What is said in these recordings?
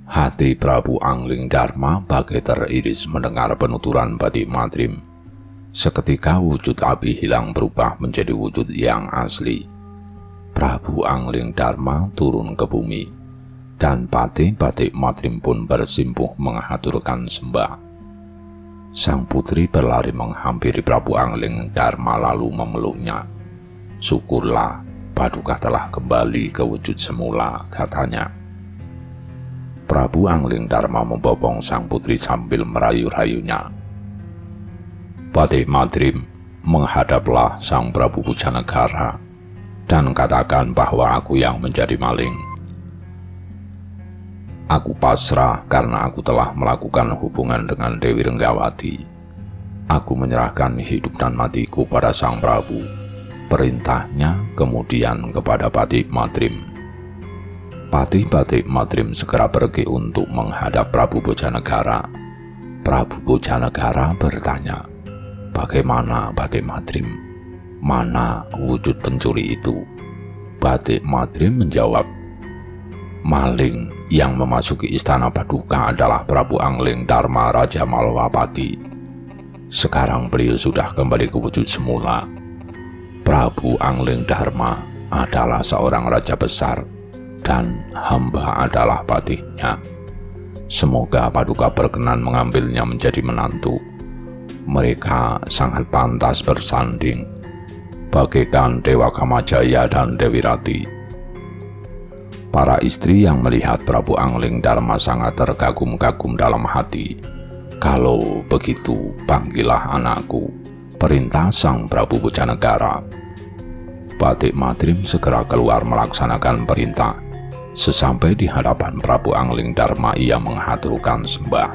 Hati Prabu Angling Darma bagai teriris mendengar penuturan Batik Madrim. Seketika wujud api hilang berubah menjadi wujud yang asli. Prabu Angling Darma turun ke bumi, dan Batik Madrim pun bersimpuh mengaturkan sembah. Sang putri berlari menghampiri Prabu Angling Darma lalu memeluknya. "Syukurlah, Paduka telah kembali ke wujud semula," katanya. Prabu Angling Darma membopong sang putri sambil merayu-rayunya. "Batik Madrim, menghadaplah Sang Prabu Pujanegara dan katakan bahwa aku yang menjadi maling. Aku pasrah karena aku telah melakukan hubungan dengan Dewi Renggawati. Aku menyerahkan hidup dan matiku pada Sang Prabu." Perintahnya kemudian kepada Batik Madrim. Batik Madrim segera pergi untuk menghadap Prabu Pujanegara. Prabu Pujanegara bertanya, "Bagaimana Batik Madrim? Mana wujud pencuri itu?" Batik Madrim menjawab, "Maling yang memasuki istana Paduka adalah Prabu Angling Darma Raja Malwapati. Sekarang beliau sudah kembali ke wujud semula. Prabu Angling Darma adalah seorang raja besar dan hamba adalah patihnya. Semoga Paduka berkenan mengambilnya menjadi menantu. Mereka sangat pantas bersanding, bagaikan Dewa Kamajaya dan Dewi Rati." Para istri yang melihat Prabu Angling Darma sangat terkagum-kagum dalam hati. "Kalau begitu, panggillah anakku," perintah Sang Prabu Pujanegara. Batik Madrim segera keluar melaksanakan perintah. Sesampai di hadapan Prabu Angling Darma, ia menghaturkan sembah.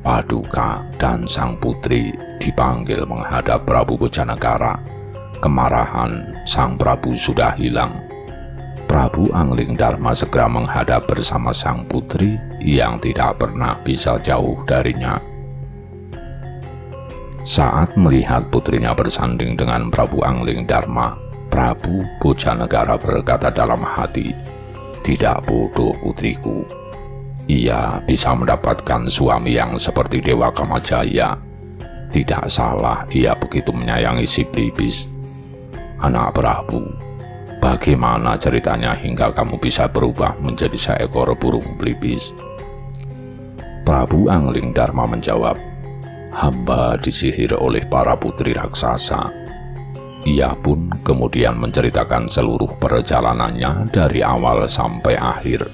Paduka dan sang putri dipanggil menghadap Prabu Pujanegara. Kemarahan sang Prabu sudah hilang. Prabu Angling Darma segera menghadap bersama sang putri yang tidak pernah bisa jauh darinya. Saat melihat putrinya bersanding dengan Prabu Angling Darma, Prabu Pujanegara berkata dalam hati, "Tidak bodoh putriku. Ia bisa mendapatkan suami yang seperti Dewa Kamajaya. Tidak salah ia begitu menyayangi si Blibis. Anak Prabu, bagaimana ceritanya hingga kamu bisa berubah menjadi seekor burung Blibis?" Prabu Angling Darma menjawab, "Hamba disihir oleh para putri raksasa." Ia pun kemudian menceritakan seluruh perjalanannya dari awal sampai akhir.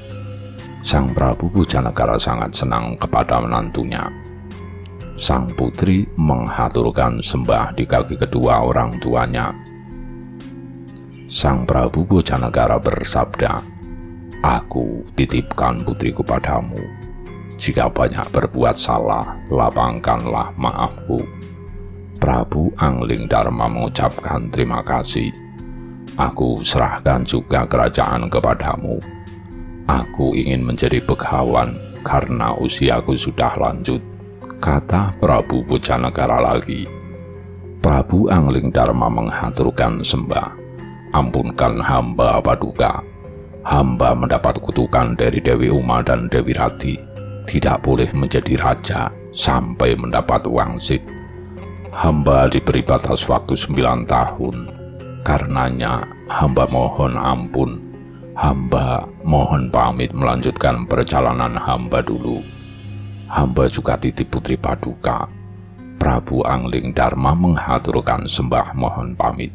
Sang Prabu Pujanegara sangat senang kepada menantunya. Sang putri menghaturkan sembah di kaki kedua orang tuanya. Sang Prabu Pujanegara bersabda, "Aku titipkan putriku padamu. Jika banyak berbuat salah, lapangkanlah maafku." Prabu Angling Darma mengucapkan terima kasih. "Aku serahkan juga kerajaan kepadamu. Aku ingin menjadi begawan karena usiaku sudah lanjut," kata Prabu Pujanegara lagi. Prabu Angling Darma menghaturkan sembah. "Ampunkan hamba Paduka. Hamba mendapat kutukan dari Dewi Uma dan Dewi Rati. Tidak boleh menjadi raja sampai mendapat wangsit. Hamba diberi batas waktu 9 tahun. Karenanya hamba mohon ampun. Hamba mohon pamit melanjutkan perjalanan hamba dulu. Hamba juga titip putri Paduka." Prabu Angling Darma menghaturkan sembah mohon pamit.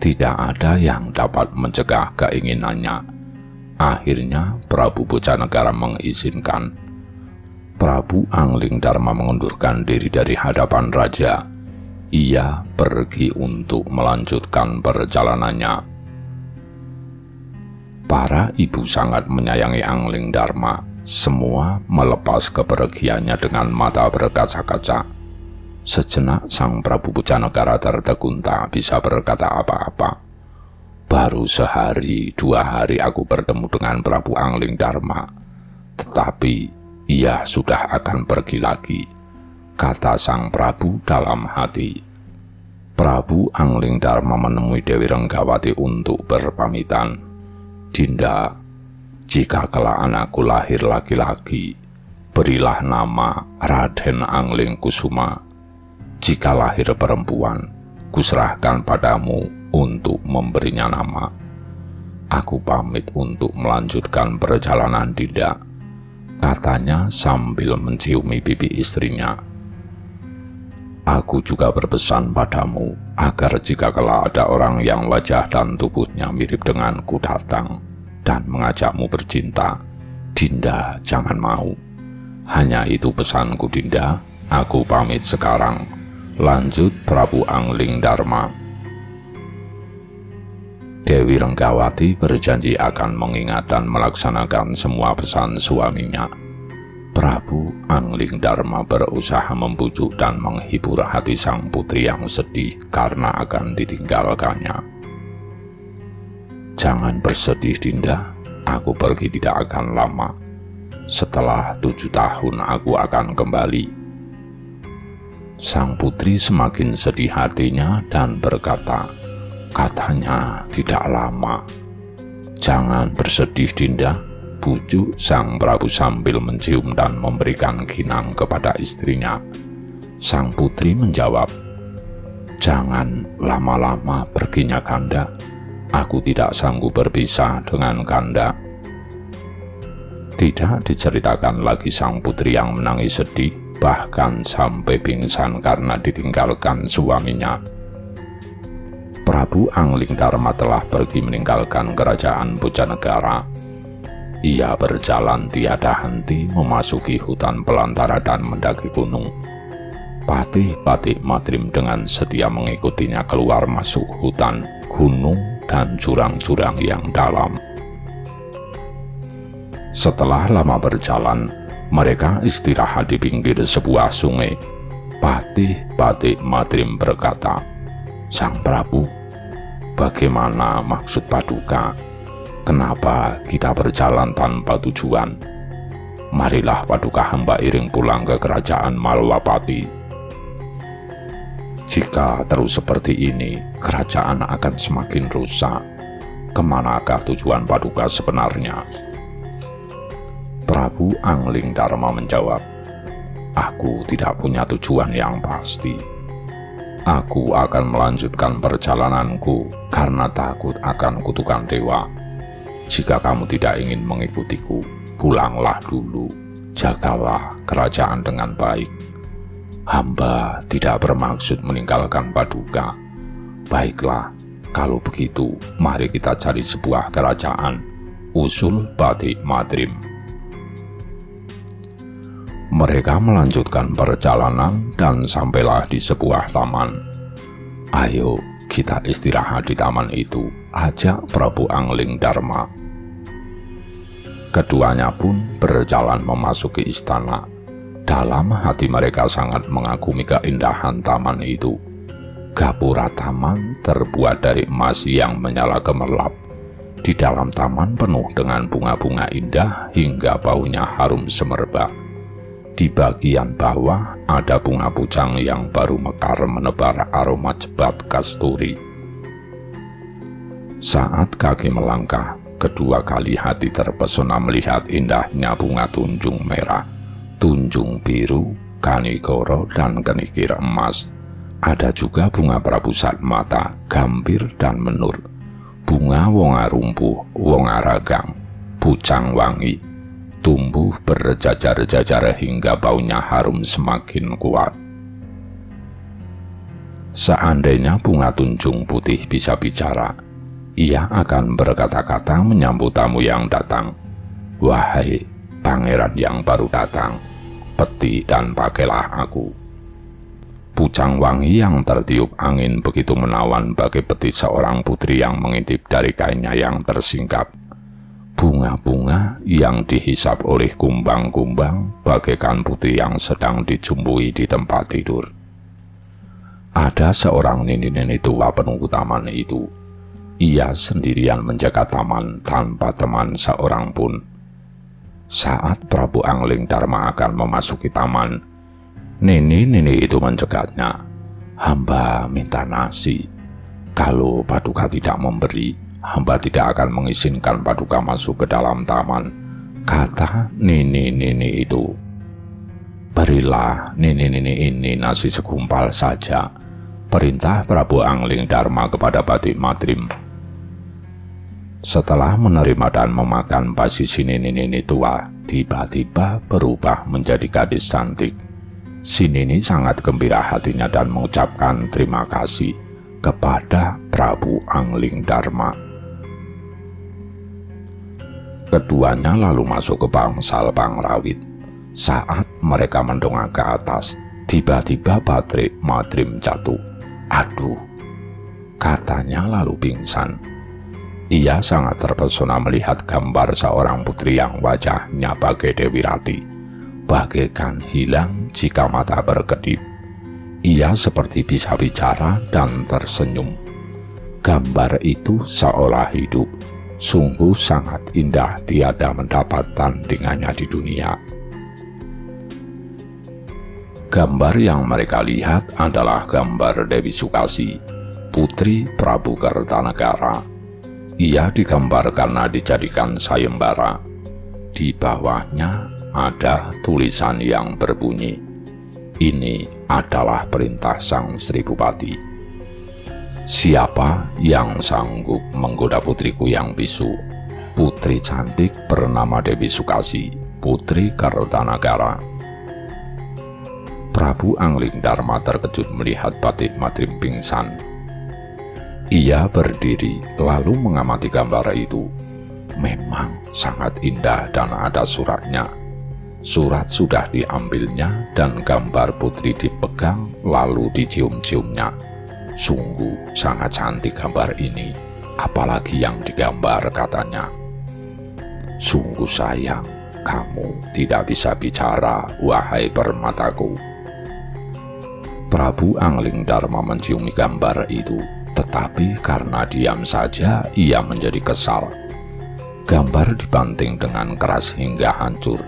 Tidak ada yang dapat mencegah keinginannya. Akhirnya Prabu Pujanegara mengizinkan. Prabu Angling Darma mengundurkan diri dari hadapan raja. Ia pergi untuk melanjutkan perjalanannya. Para ibu sangat menyayangi Angling Darma. Semua melepas kepergiannya dengan mata berkaca-kaca. Sejenak Sang Prabu Pujanegara tertegun tak bisa berkata apa-apa. "Baru sehari 2 hari aku bertemu dengan Prabu Angling Darma, tetapi ia sudah akan pergi lagi," kata Sang Prabu dalam hati. Prabu Angling Darma menemui Dewi Renggawati untuk berpamitan. "Dinda, Jika kelak anakku lahir laki-laki, berilah nama Raden Angling Kusuma. Jika lahir perempuan, kuserahkan padamu untuk memberinya nama. Aku pamit untuk melanjutkan perjalanan Dinda, katanya sambil menciumi pipi istrinya. Aku juga berpesan padamu agar jika kelak ada orang yang wajah dan tubuhnya mirip denganku datang dan mengajakmu bercinta, Dinda jangan mau. Hanya itu pesanku Dinda, aku pamit sekarang. Lanjut Prabu Angling Darma. Dewi Renggawati berjanji akan mengingat dan melaksanakan semua pesan suaminya. Prabu Angling Darma berusaha membujuk dan menghibur hati sang putri yang sedih karena akan ditinggalkannya. Jangan bersedih Dinda, aku pergi tidak akan lama. Setelah 7 tahun aku akan kembali. Sang putri semakin sedih hatinya dan berkata, katanya tidak lama. Jangan bersedih Dinda, bujuk sang Prabu sambil mencium dan memberikan kinang kepada istrinya. Sang putri menjawab, jangan lama-lama perginya Kanda, aku tidak sanggup berpisah dengan Kanda. Tidak diceritakan lagi sang putri yang menangis sedih, bahkan sampai pingsan karena ditinggalkan suaminya. Prabu Angling Darma telah pergi meninggalkan kerajaan Bojanegara. Ia berjalan tiada henti memasuki hutan belantara dan mendaki gunung. Patih-patih Madrim dengan setia mengikutinya keluar masuk hutan, gunung, dan jurang-jurang yang dalam. Setelah lama berjalan, mereka istirahat di pinggir sebuah sungai. Patih-patih Madrim berkata, Sang Prabu, bagaimana maksud Paduka? Kenapa kita berjalan tanpa tujuan? Marilah Paduka hamba iring pulang ke kerajaan Malwapati. Jika terus seperti ini, kerajaan akan semakin rusak. Kemanakah tujuan Paduka sebenarnya? Prabu Angling Darma menjawab, aku tidak punya tujuan yang pasti. Aku akan melanjutkan perjalananku karena takut akan kutukan dewa. Jika kamu tidak ingin mengikutiku, pulanglah dulu. Jagalah kerajaan dengan baik. Hamba tidak bermaksud meninggalkan Paduka. Baiklah, kalau begitu, mari kita cari sebuah kerajaan, usul Patih Madrim. Mereka melanjutkan perjalanan dan sampailah di sebuah taman. Ayo, kita istirahat di taman itu, ajak Prabu Angling Darma. Keduanya pun berjalan memasuki istana. Dalam hati mereka sangat mengagumi keindahan taman itu. Gapura taman terbuat dari emas yang menyala gemerlap. Di dalam taman penuh dengan bunga-bunga indah hingga baunya harum semerbak. Di bagian bawah ada bunga pucang yang baru mekar menebar aroma jebat kasturi. Saat kaki melangkah, kedua kali hati terpesona melihat indahnya bunga tunjung merah, tunjung biru, kanigoro, dan kenikir emas. Ada juga bunga Prabu Satmata, gambir, dan menur, bunga wonga rumpuh, wonga ragang, pucang wangi, tumbuh berjajar-jajar hingga baunya harum semakin kuat. Seandainya bunga tunjung putih bisa bicara, ia akan berkata-kata menyambut tamu yang datang. Wahai pangeran yang baru datang, peti dan pakailah aku. Pucang wangi yang tertiup angin begitu menawan bagai peti seorang putri yang mengintip dari kainnya yang tersingkap. Bunga-bunga yang dihisap oleh kumbang-kumbang bagaikan putih yang sedang dijumbui di tempat tidur. Ada seorang nini-nini tua penunggu taman itu. Ia sendirian menjaga taman tanpa teman seorang pun. Saat Prabu Angling Darma akan memasuki taman, nini-nini itu mencegatnya. Hamba minta nasi. Kalau Paduka tidak memberi, hamba tidak akan mengizinkan Paduka masuk ke dalam taman, kata nini-nini itu. Berilah nini-nini ini nasi segumpal saja, perintah Prabu Angling Darma kepada Batik Madrim. Setelah menerima dan memakan basi si nini-nini tua, tiba-tiba berubah menjadi gadis cantik. Si nini sangat gembira hatinya dan mengucapkan terima kasih kepada Prabu Angling Darma. Keduanya lalu masuk ke bangsal Pangrawit. Saat mereka mendongak ke atas, tiba-tiba Batik Madrim jatuh. Aduh, katanya lalu pingsan. Ia sangat terpesona melihat gambar seorang putri yang wajahnya bagai Dewi Rati, bagaikan hilang jika mata berkedip. Ia seperti bisa bicara dan tersenyum. Gambar itu seolah hidup, sungguh sangat indah, tiada mendapat tandingannya di dunia. Gambar yang mereka lihat adalah gambar Dewi Sukasi, putri Prabu Kertanegara. Ia digambar karena dijadikan sayembara. Di bawahnya ada tulisan yang berbunyi, "Ini adalah perintah Sang Sri Bupati. Siapa yang sanggup menggoda putriku yang bisu, putri cantik bernama Dewi Sukasi, putri Kertanegara?" Prabu Angling Darma terkejut melihat Batik Madrim pingsan. Ia berdiri lalu mengamati gambar itu. Memang sangat indah dan ada suratnya. Surat sudah diambilnya dan gambar putri dipegang lalu dicium-ciumnya. Sungguh sangat cantik gambar ini, apalagi yang digambar, katanya. Sungguh sayang, kamu tidak bisa bicara, wahai permataku. Prabu Angling Darma menciumi gambar itu, tetapi karena diam saja ia menjadi kesal. Gambar dibanting dengan keras hingga hancur.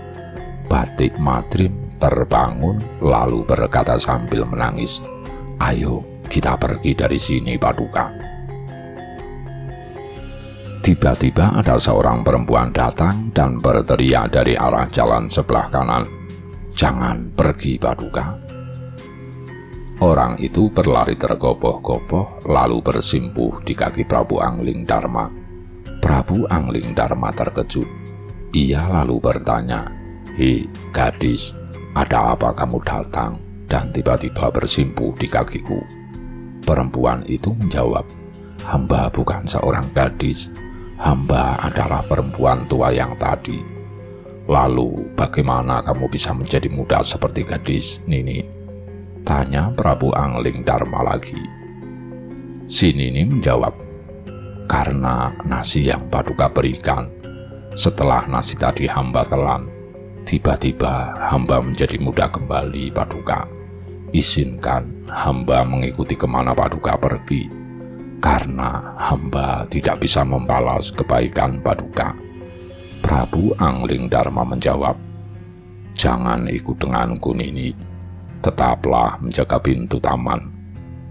Batik Madrim terbangun lalu berkata sambil menangis, "Ayo kita pergi dari sini, Paduka." Tiba-tiba ada seorang perempuan datang dan berteriak dari arah jalan sebelah kanan, "Jangan pergi, Paduka." Orang itu berlari tergopoh-gopoh lalu bersimpuh di kaki Prabu Angling Darma. Prabu Angling Darma terkejut. Ia lalu bertanya, "Hei gadis, ada apa kamu datang dan tiba-tiba bersimpuh di kakiku?" Perempuan itu menjawab, "Hamba bukan seorang gadis, hamba adalah perempuan tua yang tadi." "Lalu bagaimana kamu bisa menjadi muda seperti gadis, Nini?" tanya Prabu Angling Darma lagi. Si Nini menjawab, "Karena nasi yang Paduka berikan. Setelah nasi tadi hamba telan, tiba-tiba hamba menjadi muda kembali, Paduka. Izinkan hamba mengikuti kemana Paduka pergi, karena hamba tidak bisa membalas kebaikan Paduka." Prabu Angling Darma menjawab, "Jangan ikut denganku, Nini. Tetaplah menjaga pintu taman.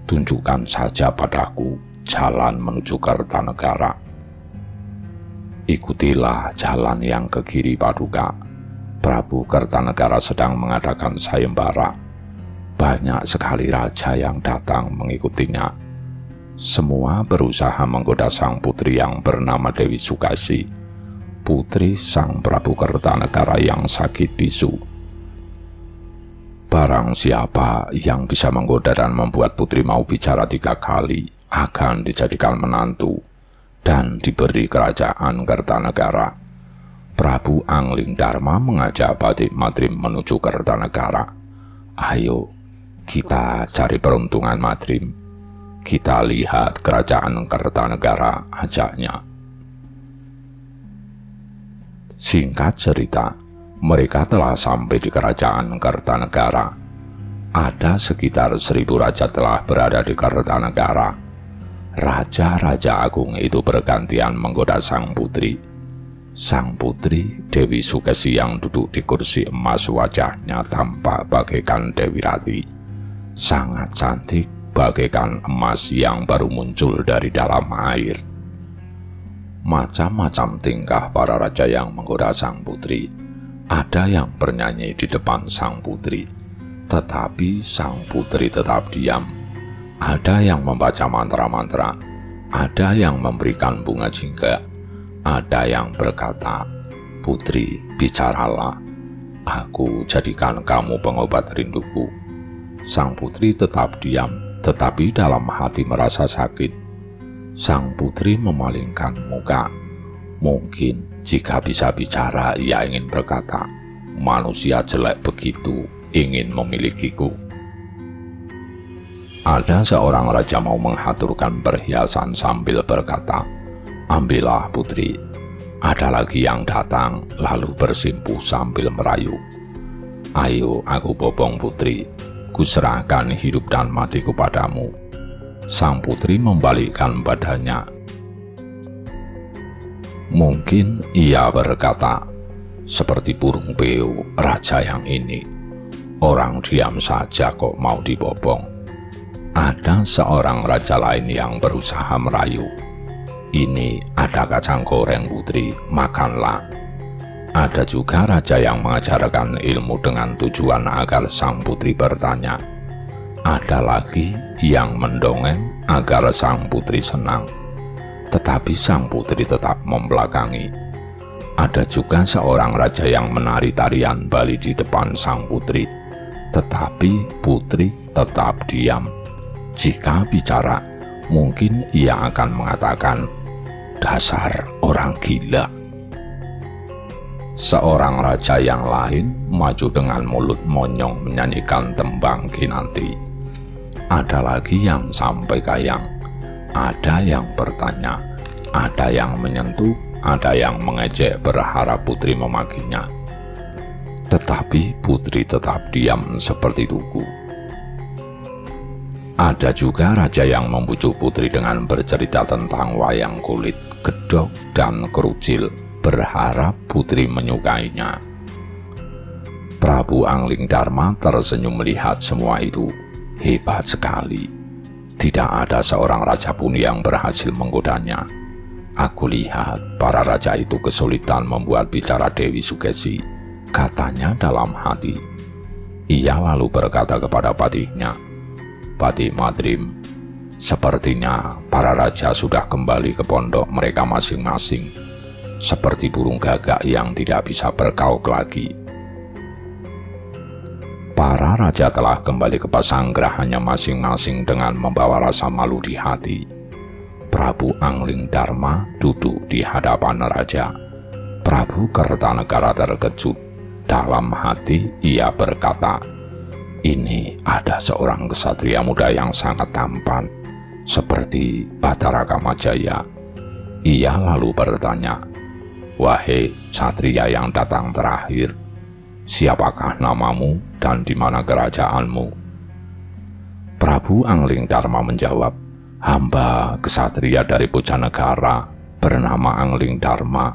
Tunjukkan saja padaku jalan menuju Kertanegara." "Ikutilah jalan yang ke kiri, Paduka. Prabu Kertanegara sedang mengadakan sayembara. Banyak sekali raja yang datang mengikutinya. Semua berusaha menggoda sang putri yang bernama Dewi Sukasi, putri sang Prabu Kertanegara yang sakit bisu. Barang siapa yang bisa menggoda dan membuat putri mau bicara 3 kali akan dijadikan menantu dan diberi kerajaan Kertanegara." Prabu Angling Darma mengajak Batik Madrim menuju Kertanegara. "Ayo, kita cari peruntungan, Madrim. Kita lihat kerajaan Kertanegara," ajaknya. Singkat cerita, mereka telah sampai di kerajaan Kertanegara. Ada sekitar 1000 raja telah berada di Kertanegara. Raja-raja agung itu bergantian menggoda sang putri. Sang putri Dewi Sukasi yang duduk di kursi emas, wajahnya tampak bagaikan Dewi Rati, sangat cantik bagaikan emas yang baru muncul dari dalam air. Macam-macam tingkah para raja yang menggoda sang putri. Ada yang bernyanyi di depan sang putri, tetapi sang putri tetap diam. Ada yang membaca mantra-mantra, ada yang memberikan bunga jingga, ada yang berkata, "Putri, bicaralah, aku jadikan kamu pengobat rinduku." Sang putri tetap diam, tetapi dalam hati merasa sakit. Sang putri memalingkan muka. Mungkin jika bisa bicara, ia ingin berkata, "Manusia jelek begitu ingin memilikiku." Ada seorang raja mau menghaturkan perhiasan sambil berkata, "Ambillah putri." Ada lagi yang datang lalu bersimpuh sambil merayu, "Ayo aku bopong putri, kuserahkan hidup dan matiku padamu." Sang putri membalikkan badannya. Mungkin ia berkata, "Seperti burung beo raja yang ini, orang diam saja kok mau dibopong." Ada seorang raja lain yang berusaha merayu, "Ini ada kacang goreng putri, makanlah." Ada juga raja yang mengajarkan ilmu dengan tujuan agar sang putri bertanya. Ada lagi yang mendongeng agar sang putri senang, tetapi sang putri tetap membelakangi. Ada juga seorang raja yang menari tarian Bali di depan sang putri, tetapi putri tetap diam. Jika bicara, mungkin ia akan mengatakan, "Dasar orang gila." Seorang raja yang lain maju dengan mulut monyong menyanyikan tembang kinanti. Ada lagi yang sampai kayang, ada yang bertanya, ada yang menyentuh, ada yang mengejek berharap putri memakinya. Tetapi putri tetap diam seperti tugu. Ada juga raja yang membujuk putri dengan bercerita tentang wayang kulit, gedok, dan kerucil, berharap putri menyukainya. Prabu Anglingdarma tersenyum melihat semua itu. Hebat sekali. Tidak ada seorang raja pun yang berhasil menggodanya. Aku lihat para raja itu kesulitan membuat bicara Dewi Sukesi, katanya dalam hati. Ia lalu berkata kepada patihnya, "Patih Madrim, sepertinya para raja sudah kembali ke pondok mereka masing-masing, seperti burung gagak yang tidak bisa berkauk lagi." Para raja telah kembali ke pasanggrahannya masing-masing dengan membawa rasa malu di hati. Prabu Anglingdarma duduk di hadapan raja. Prabu Kertanegara terkejut. Dalam hati ia berkata, "Ini ada seorang kesatria muda yang sangat tampan, seperti Batara Kamajaya." Ia lalu bertanya, "Wahai satria yang datang terakhir, siapakah namamu dan di mana kerajaanmu?" Prabu Anglingdarma menjawab, "Hamba kesatria dari Bojanegara bernama Anglingdarma,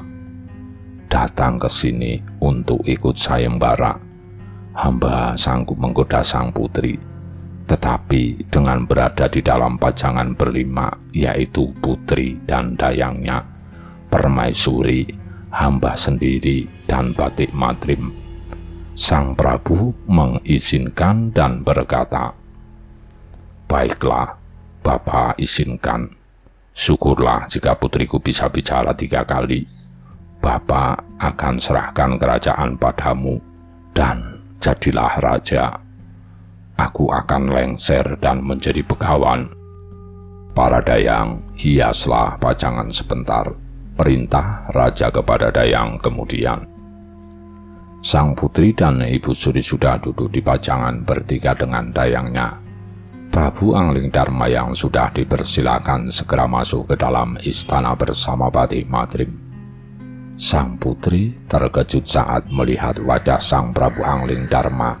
datang ke sini untuk ikut sayembara. Hamba sanggup menggoda sang putri, tetapi dengan berada di dalam pajangan berlima, yaitu putri dan dayangnya, permaisuri, hamba sendiri, dan Batik Madrim." Sang Prabu mengizinkan dan berkata, "Baiklah, Bapak izinkan. Syukurlah jika putriku bisa bicara 3 kali. Bapak akan serahkan kerajaan padamu dan jadilah raja. Aku akan lengser dan menjadi begawan." Para dayang, hiaslah pajangan sebentar, perintah raja kepada dayang kemudian. Sang putri dan Ibu Suri sudah duduk di pajangan bertiga dengan dayangnya. Prabu Anglingdarma yang sudah dipersilakan segera masuk ke dalam istana bersama Batik Madrim. Sang putri terkejut saat melihat wajah sang Prabu Anglingdarma.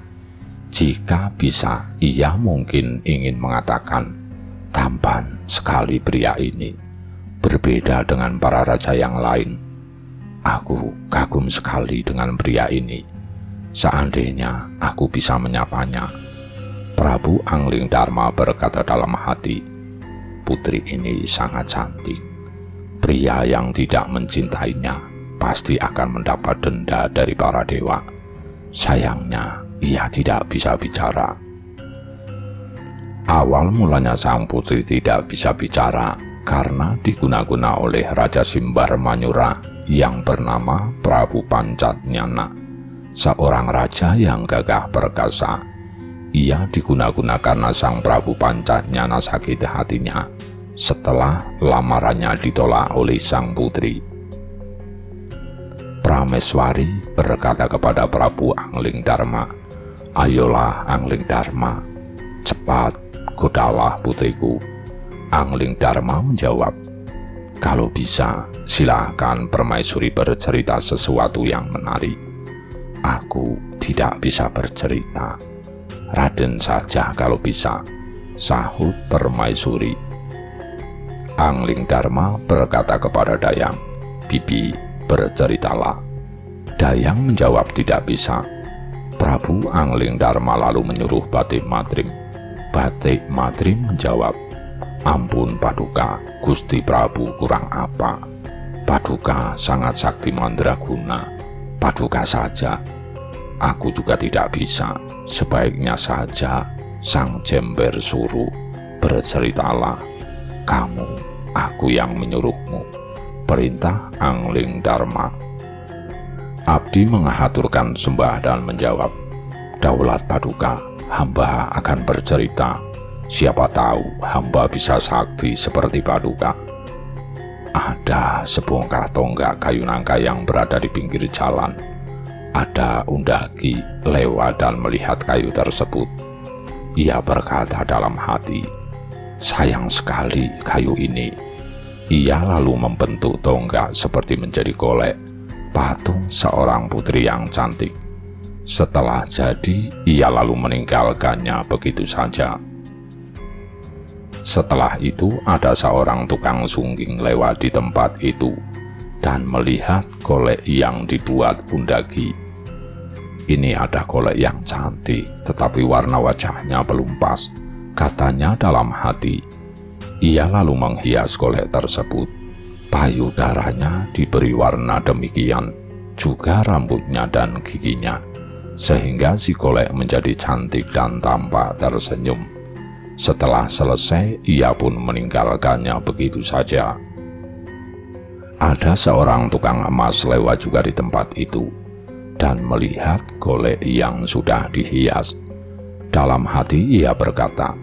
Jika bisa, ia mungkin ingin mengatakan, "Tampan sekali pria ini, berbeda dengan para raja yang lain. Aku kagum sekali dengan pria ini. Seandainya aku bisa menyapanya." Prabu Anglingdarma berkata dalam hati, "Putri ini sangat cantik. Pria yang tidak mencintainya pasti akan mendapat denda dari para dewa. Sayangnya, ia tidak bisa bicara. Awal mulanya sang putri tidak bisa bicara karena diguna-guna oleh Raja Simbar Manyura yang bernama Prabu Pancatnyana, seorang raja yang gagah perkasa. Ia diguna-guna karena sang Prabu Pancatnyana sakit hatinya setelah lamarannya ditolak oleh sang putri. Prameswari berkata kepada Prabu Anglingdarma, "Ayolah Anglingdarma, cepat godalah putriku." Anglingdarma menjawab, "Kalau bisa, silahkan Permaisuri bercerita sesuatu yang menarik." "Aku tidak bisa bercerita. Raden saja kalau bisa," sahut Permaisuri. Anglingdarma berkata kepada Dayang, "Bibi, berceritalah." Dayang menjawab tidak bisa. Prabu Anglingdarma lalu menyuruh Batik Matrim. Batik Matrim menjawab, "Ampun Paduka, Gusti Prabu kurang apa? Paduka sangat sakti mandraguna. Paduka saja. Aku juga tidak bisa. Sebaiknya saja Sang Jember suruh. Berceritalah. Kamu, aku yang menyuruhmu," perintah Anglingdarma. Abdi mengaturkan sembah dan menjawab, "Daulat Paduka, hamba akan bercerita. Siapa tahu hamba bisa sakti seperti Paduka." Ada sebongkah tonggak kayu nangka yang berada di pinggir jalan. Ada Undagi lewat dan melihat kayu tersebut. Ia berkata dalam hati, "Sayang sekali kayu ini." Ia lalu membentuk tonggak seperti menjadi golek patung seorang putri yang cantik. Setelah jadi, ia lalu meninggalkannya begitu saja. Setelah itu ada seorang tukang sungging lewat di tempat itu dan melihat golek yang dibuat Undagi. "Ini ada golek yang cantik, tetapi warna wajahnya belum pas," katanya dalam hati. Ia lalu menghias golek tersebut. Payudaranya diberi warna demikian, juga rambutnya dan giginya, sehingga si golek menjadi cantik dan tampak tersenyum. Setelah selesai, ia pun meninggalkannya begitu saja. Ada seorang tukang emas lewat juga di tempat itu dan melihat golek yang sudah dihias. Dalam hati ia berkata,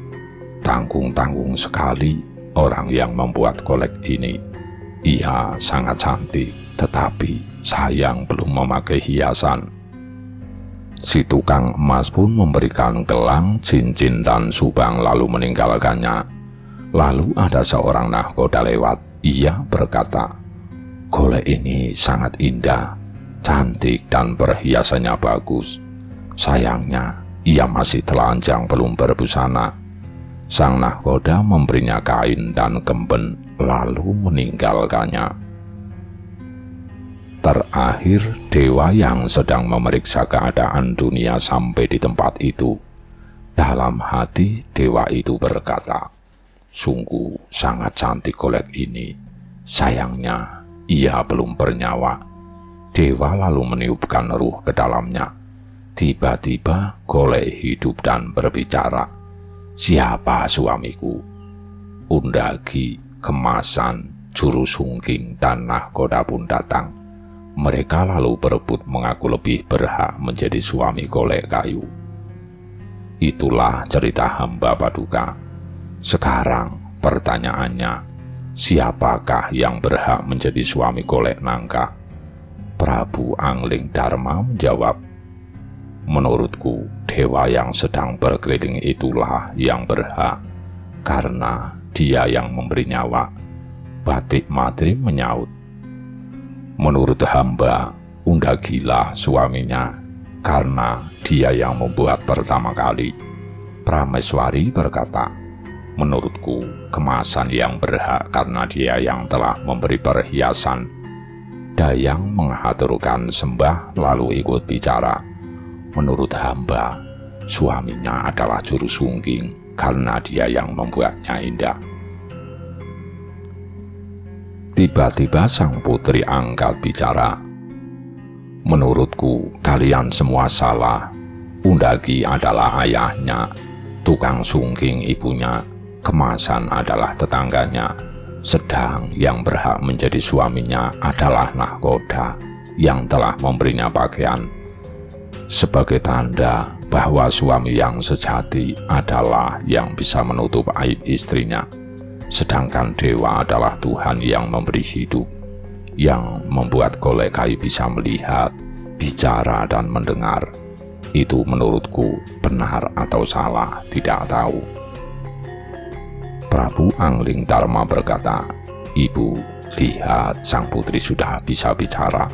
"Tanggung-tanggung sekali orang yang membuat golek ini. Ia sangat cantik, tetapi sayang belum memakai hiasan." Si tukang emas pun memberikan gelang, cincin, dan subang lalu meninggalkannya. Lalu ada seorang nahkoda lewat. Ia berkata, "Golek ini sangat indah, cantik, dan perhiasannya bagus. Sayangnya ia masih telanjang belum berbusana." Sang nahkoda memberinya kain dan kemben, lalu meninggalkannya. Terakhir, dewa yang sedang memeriksa keadaan dunia sampai di tempat itu. Dalam hati, dewa itu berkata, "Sungguh sangat cantik golek ini. Sayangnya, ia belum bernyawa." Dewa lalu meniupkan ruh ke dalamnya. Tiba-tiba, golek hidup dan berbicara, "Siapa suamiku?" Undagi, Kemasan, Juru Sungging, dan nahkoda pun datang. Mereka lalu berebut mengaku lebih berhak menjadi suami golek kayu. Itulah cerita hamba Paduka. Sekarang pertanyaannya, siapakah yang berhak menjadi suami golek nangka? Prabu Anglingdarma menjawab, "Menurutku, dewa yang sedang berkeliling itulah yang berhak, karena dia yang memberi nyawa." Batik Matrim menyaut, "Menurut hamba, Undagilah suaminya, karena dia yang membuat pertama kali." Prameswari berkata, "Menurutku, Kemasan yang berhak karena dia yang telah memberi perhiasan." Dayang mengaturkan sembah lalu ikut bicara, "Menurut hamba, suaminya adalah Juru Sungging karena dia yang membuatnya indah." Tiba-tiba sang putri angkat bicara. "Menurutku kalian semua salah. Undagi adalah ayahnya, tukang sungking ibunya, Kemasan adalah tetangganya, sedang yang berhak menjadi suaminya adalah nahkoda yang telah memberinya pakaian. Sebagai tanda bahwa suami yang sejati adalah yang bisa menutup aib istrinya, sedangkan dewa adalah Tuhan yang memberi hidup, yang membuat golek kayu bisa melihat, bicara, dan mendengar. Itu menurutku benar atau salah, tidak tahu." Prabu Angling Darma berkata, "Ibu, lihat sang putri sudah bisa bicara.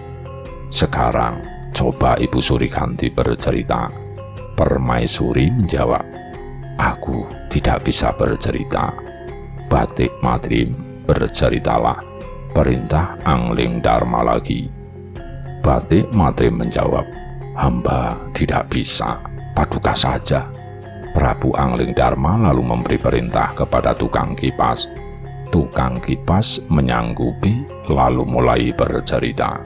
Sekarang coba Ibu Surikanti bercerita." Permaisuri menjawab, "Aku tidak bisa bercerita." Batik Madrim, "Berceritalah," perintah Angling Darma lagi. Batik Madrim menjawab, "Hamba tidak bisa, paduka saja." Prabu Angling Darma lalu memberi perintah kepada tukang kipas. Tukang kipas menyanggupi lalu mulai bercerita.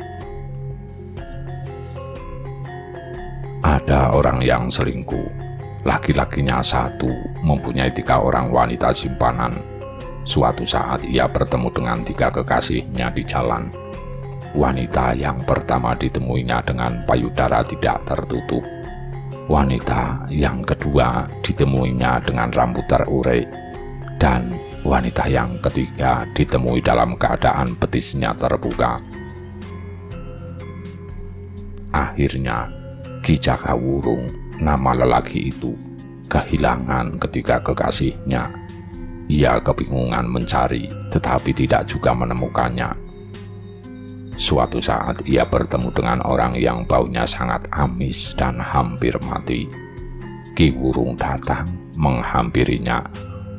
Ada orang yang selingkuh. Laki-lakinya satu, mempunyai 3 orang wanita simpanan. Suatu saat ia bertemu dengan 3 kekasihnya di jalan. Wanita yang pertama ditemuinya dengan payudara tidak tertutup. Wanita yang kedua ditemuinya dengan rambut terurai, dan wanita yang ketiga ditemui dalam keadaan betisnya terbuka. Akhirnya Ki Jakawurung, nama lelaki itu, kehilangan ketiga kekasihnya. Ia kebingungan mencari, tetapi tidak juga menemukannya. Suatu saat ia bertemu dengan orang yang baunya sangat amis dan hampir mati. Ki Wurung datang menghampirinya.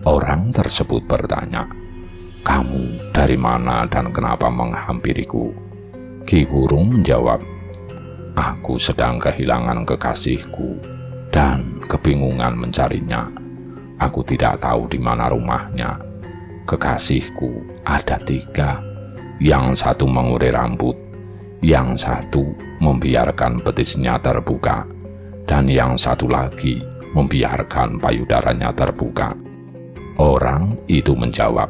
Orang tersebut bertanya, "Kamu dari mana dan kenapa menghampiriku?" Ki Wurung menjawab, "Aku sedang kehilangan kekasihku dan kebingungan mencarinya. Aku tidak tahu di mana rumahnya. Kekasihku ada 3. Yang satu mengurai rambut, yang satu membiarkan betisnya terbuka, dan yang satu lagi membiarkan payudaranya terbuka." Orang itu menjawab,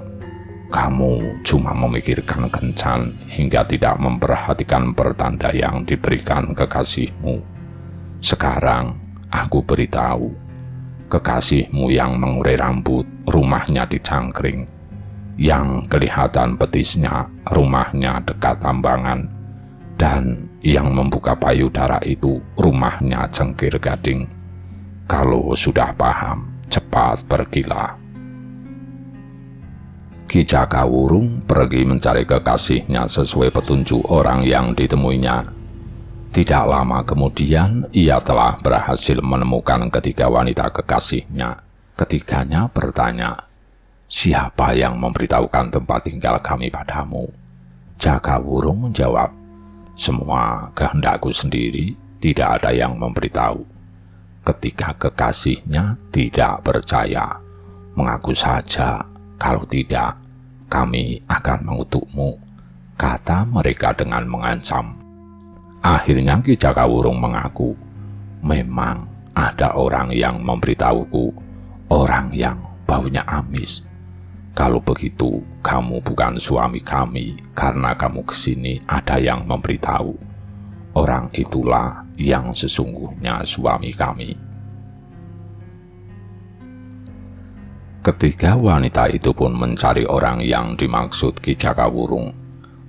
"Kamu cuma memikirkan kencan hingga tidak memperhatikan pertanda yang diberikan kekasihmu. Sekarang aku beritahu, kekasihmu yang mengurai rambut rumahnya di Cangkring, yang kelihatan betisnya rumahnya dekat tambangan, dan yang membuka payudara itu rumahnya Cengkir Gading. Kalau sudah paham, cepat pergilah." Ki Jakawurung pergi mencari kekasihnya sesuai petunjuk orang yang ditemuinya. Tidak lama kemudian ia telah berhasil menemukan ketiga wanita kekasihnya. Ketiganya bertanya, "Siapa yang memberitahukan tempat tinggal kami padamu?" Jakawurung menjawab, "Semua kehendakku sendiri, tidak ada yang memberitahu." Ketika kekasihnya tidak percaya, "Mengaku saja, kalau tidak, kami akan mengutukmu," kata mereka dengan mengancam. Akhirnya Ki Jakawurung mengaku, "Memang ada orang yang memberitahuku, orang yang baunya amis. Kalau begitu, kamu bukan suami kami, karena kamu kesini ada yang memberitahu. Orang itulah yang sesungguhnya suami kami." Ketiga wanita itu pun mencari orang yang dimaksud Ki Jakawurung.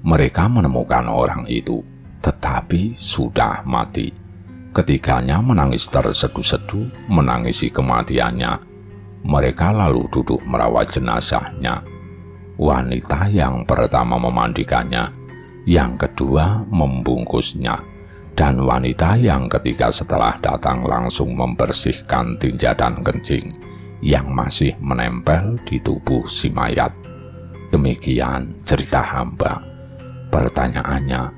Mereka menemukan orang itu, tetapi sudah mati. Ketiganya menangis terseduh-seduh, menangisi kematiannya. Mereka lalu duduk merawat jenazahnya. Wanita yang pertama memandikannya, yang kedua membungkusnya, dan wanita yang ketiga setelah datang langsung membersihkan tinja dan kencing yang masih menempel di tubuh si mayat. Demikian cerita hamba. Pertanyaannya,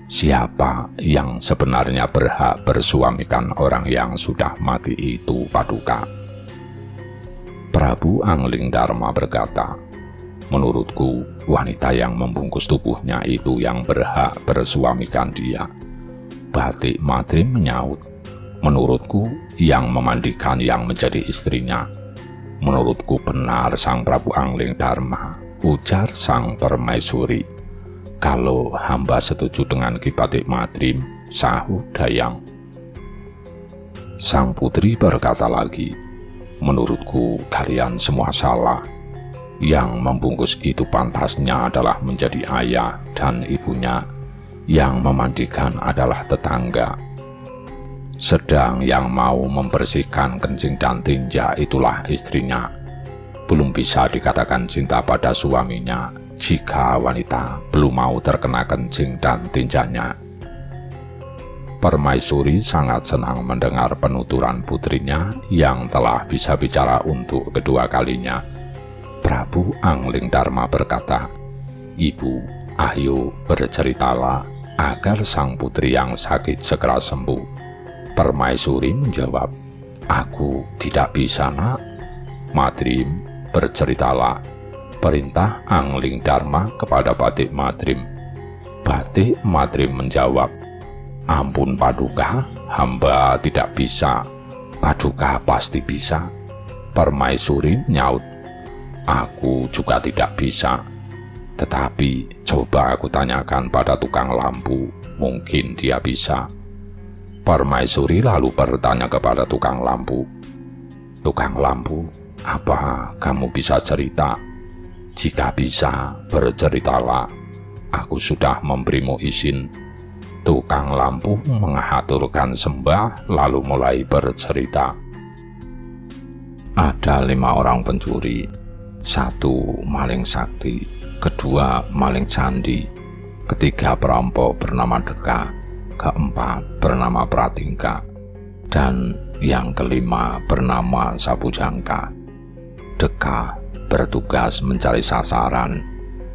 siapa yang sebenarnya berhak bersuamikan orang yang sudah mati itu, paduka? Prabu Angling Darma berkata, Menurutku, wanita yang membungkus tubuhnya itu yang berhak bersuamikan dia. Batik Madrim menyaut, menurutku yang memandikan yang menjadi istrinya. Menurutku benar Sang Prabu Angling Dharma, ujar Sang Permaisuri. Kalau hamba setuju dengan Ki Batik Madrim, sahut Dayang. Sang putri berkata lagi, menurutku kalian semua salah. Yang membungkus itu pantasnya adalah menjadi ayah dan ibunya, yang memandikan adalah tetangga. Sedang yang mau membersihkan kencing dan tinja itulah istrinya. Belum bisa dikatakan cinta pada suaminya jika wanita belum mau terkena kencing dan tinjanya. Permaisuri sangat senang mendengar penuturan putrinya yang telah bisa bicara untuk kedua kalinya. Prabu Angling Dharma berkata, "Ibu, ayo berceritalah agar sang putri yang sakit segera sembuh." Permaisuri menjawab, "Aku tidak bisa, nak." Madrim, berceritalah, perintah Angling Dharma kepada Batik Madrim. Batik Madrim menjawab, "Ampun Paduka, hamba tidak bisa." "Paduka pasti bisa." Permaisuri nyaut, "Aku juga tidak bisa. Tetapi coba aku tanyakan pada tukang lampu, mungkin dia bisa." Permaisuri lalu bertanya kepada tukang lampu, "Tukang lampu, apa kamu bisa cerita? Jika bisa, berceritalah. Aku sudah memberimu izin." Tukang lampu mengaturkan sembah lalu mulai bercerita. Ada 5 orang pencuri. 1 maling sakti, 2 maling candi, 3 perampok bernama Deka, 4 bernama Pratingka, dan yang kelima bernama Sapu Jangka. Deka bertugas mencari sasaran,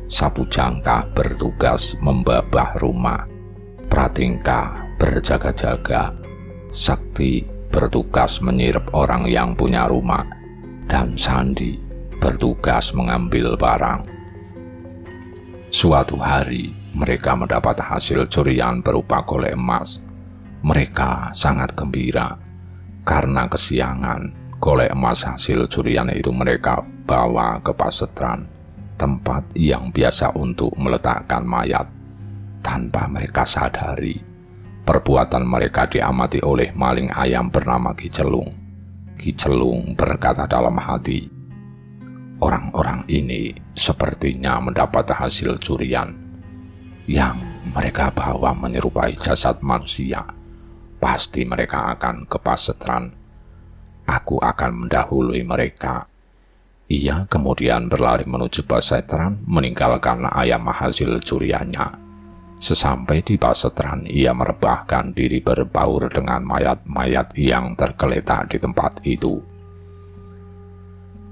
Sapu Jangka bertugas membabah rumah, Pratingka berjaga-jaga, Sakti bertugas menyirep orang yang punya rumah, dan Sandi bertugas mengambil barang. Suatu hari, mereka mendapat hasil curian berupa golek emas. Mereka sangat gembira. Karena kesiangan, golek emas hasil curian itu mereka bawa ke pasetran, tempat yang biasa untuk meletakkan mayat. Tanpa mereka sadari, perbuatan mereka diamati oleh maling ayam bernama Ki Celung. Ki Celung berkata dalam hati, "Orang-orang ini sepertinya mendapat hasil curian. Yang mereka bawa menyerupai jasad manusia. Pasti mereka akan ke pasetran. Aku akan mendahului mereka." Ia kemudian berlari menuju pasetran meninggalkan ayam hasil curiannya. Sesampai di pasetran, ia merebahkan diri berbaur dengan mayat-mayat yang tergeletak di tempat itu.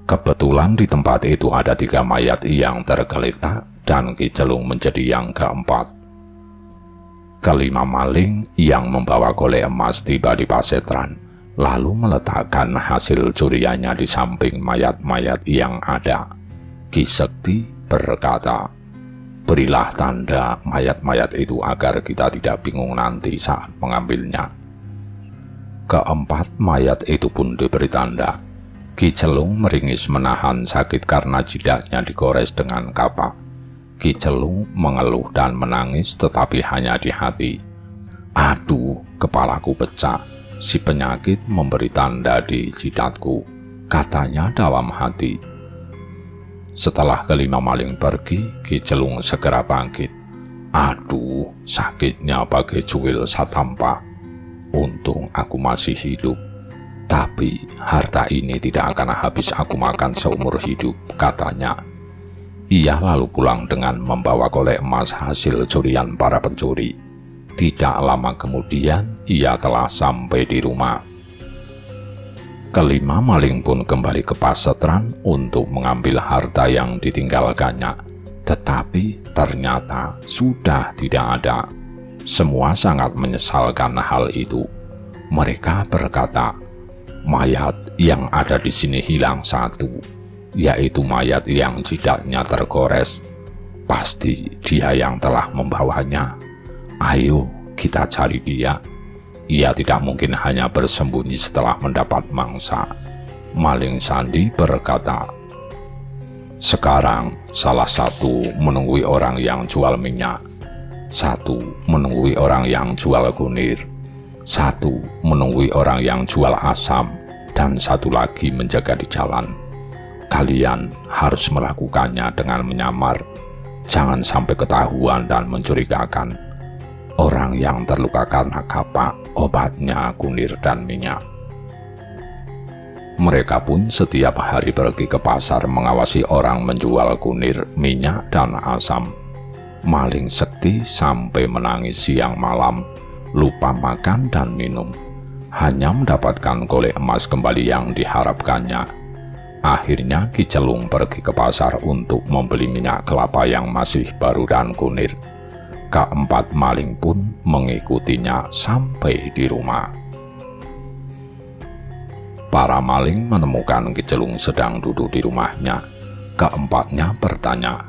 Kebetulan di tempat itu ada 3 mayat yang tergeletak dan Ki Celung menjadi yang keempat. Kelima maling yang membawa golek emas tiba di pasetran, lalu meletakkan hasil curiannya di samping mayat-mayat yang ada. Ki Sekti berkata, "Berilah tanda mayat-mayat itu agar kita tidak bingung nanti saat mengambilnya." Keempat mayat itu pun diberi tanda. Ki Celung meringis menahan sakit karena jidaknya digores dengan kapak. Ki Celung mengeluh dan menangis tetapi hanya di hati. "Aduh, kepalaku pecah. Si penyakit memberi tanda di jidatku," katanya dalam hati. Setelah kelima maling pergi, Ki Celung segera bangkit. "Aduh, sakitnya bagai cuil satampa. Untung aku masih hidup. Tapi harta ini tidak akan habis aku makan seumur hidup," katanya. Ia lalu pulang dengan membawa golek emas hasil curian para pencuri. Tidak lama kemudian, ia telah sampai di rumah. Kelima maling pun kembali ke pasetran untuk mengambil harta yang ditinggalkannya. Tetapi ternyata sudah tidak ada. Semua sangat menyesalkan hal itu. Mereka berkata, "Mayat yang ada di sini hilang 1. yaitu mayat yang jidatnya tergores. Pasti dia yang telah membawanya. Ayo kita cari dia. Ia tidak mungkin hanya bersembunyi setelah mendapat mangsa. Maling sandi berkata, sekarang salah satu menunggui orang yang jual minyak, satu menunggui orang yang jual kunir, satu menunggui orang yang jual asam, dan satu lagi menjaga di jalan. Kalian harus melakukannya dengan menyamar. Jangan sampai ketahuan dan mencurigakan. Orang yang terluka karena kapak, obatnya kunir dan minyak. Mereka pun setiap hari pergi ke pasar mengawasi orang menjual kunir, minyak, dan asam. Maling sekti sampai menangis siang malam, lupa makan dan minum, hanya mendapatkan golek emas kembali yang diharapkannya. Akhirnya Ki Celung pergi ke pasar untuk membeli minyak kelapa yang masih baru dan kunir. Keempat maling pun mengikutinya sampai di rumah. Para maling menemukan Ki Celung sedang duduk di rumahnya. Keempatnya bertanya,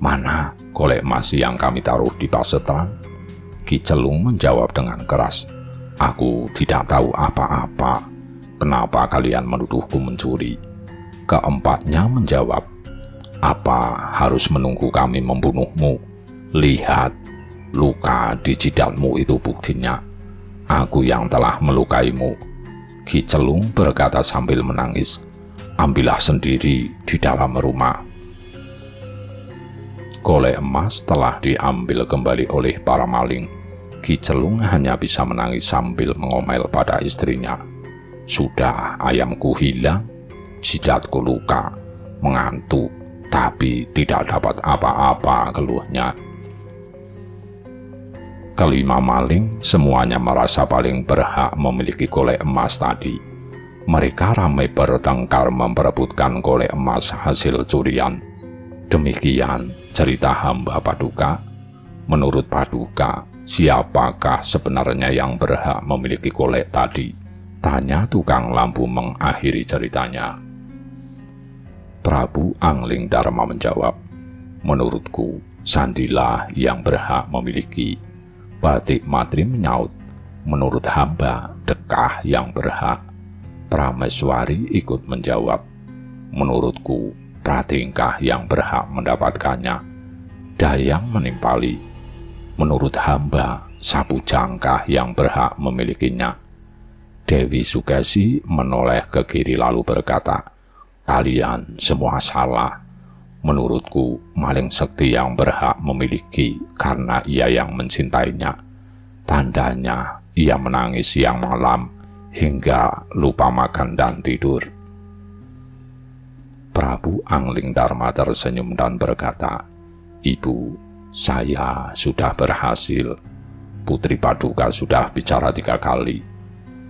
"Mana golek emas yang kami taruh di pasetran?" Ki Celung menjawab dengan keras, "Aku tidak tahu apa-apa. Kenapa kalian menuduhku mencuri?" Keempatnya menjawab, "Apa harus menunggu kami membunuhmu? Lihat, luka di jidatmu itu buktinya. Aku yang telah melukaimu." Ki Celung berkata sambil menangis, "Ambillah sendiri di dalam rumah." Golek emas telah diambil kembali oleh para maling. Ki Celung hanya bisa menangis sambil mengomel pada istrinya, "Sudah ayamku hilang, jidatku luka, mengantuk, tapi tidak dapat apa-apa," keluhnya. Kelima maling semuanya merasa paling berhak memiliki golek emas tadi. Mereka ramai bertengkar memperebutkan golek emas hasil curian. Demikian cerita hamba Paduka. Menurut Paduka, siapakah sebenarnya yang berhak memiliki golek tadi? Tanya tukang lampu mengakhiri ceritanya. Prabu Angling Darma menjawab, "Menurutku, sandilah yang berhak memiliki." Batik Matri menyaut, "Menurut hamba, Dekah yang berhak." Prameswari ikut menjawab, "Menurutku, Pratingkah yang berhak mendapatkannya." Dayang menimpali, "Menurut hamba, Sapu Jangkah yang berhak memilikinya." Dewi Sukesi menoleh ke kiri lalu berkata, "Kalian semua salah. Menurutku, maling sekti yang berhak memiliki karena ia yang mencintainya. Tandanya, ia menangis siang malam hingga lupa makan dan tidur." Prabu Angling Darma tersenyum dan berkata, "Ibu, saya sudah berhasil. Putri Paduka sudah bicara 3 kali."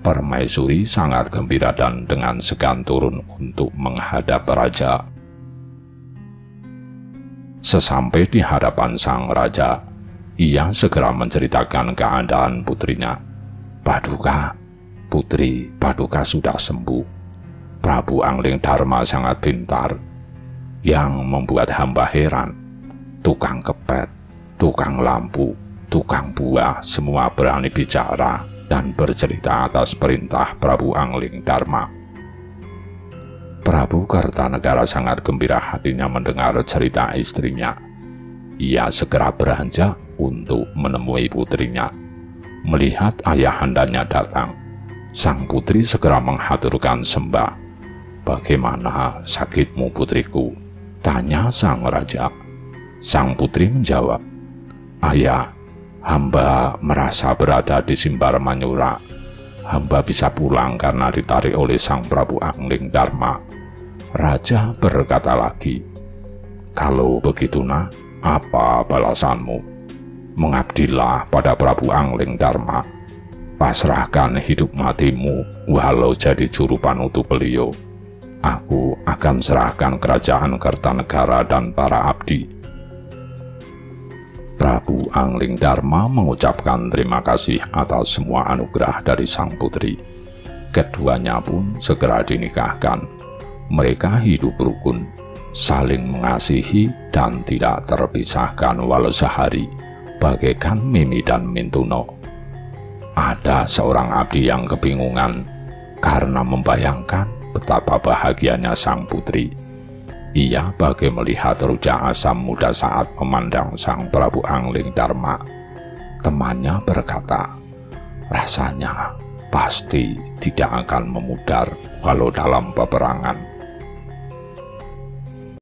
Permaisuri sangat gembira dan dengan segan turun untuk menghadap raja. Sesampai di hadapan sang raja, ia segera menceritakan keadaan putrinya. "Paduka, Putri Paduka sudah sembuh." Prabu Angling Darma sangat pintar. Yang membuat hamba heran, tukang kepet, tukang lampu, tukang buah, semua berani bicara dan bercerita atas perintah Prabu Angling Darma. Prabu Kartanegara sangat gembira hatinya mendengar cerita istrinya. Ia segera beranjak untuk menemui putrinya. Melihat ayahandanya datang, sang putri segera menghaturkan sembah. "Bagaimana sakitmu, putriku?" tanya sang raja. Sang putri menjawab, "Ayah, hamba merasa berada di Simbar Manyura. Hamba bisa pulang karena ditarik oleh sang Prabu Angling Darma." Raja berkata lagi, "Kalau begitu nak, apa balasanmu? Mengabdilah pada Prabu Angling Darma. Pasrahkan hidup matimu walau jadi juru panutu beliau. Aku akan serahkan kerajaan Kertanegara dan para abdi." Prabu Angling Darma mengucapkan terima kasih atas semua anugerah dari sang putri. Keduanya pun segera dinikahkan. Mereka hidup rukun, saling mengasihi dan tidak terpisahkan walau sehari, bagaikan Mimi dan Mintuno. Ada seorang abdi yang kebingungan karena membayangkan betapa bahagianya sang putri. Ia bagai melihat rujak asam muda saat memandang sang Prabu Angling Darma. Temannya berkata, rasanya pasti tidak akan memudar walau dalam peperangan.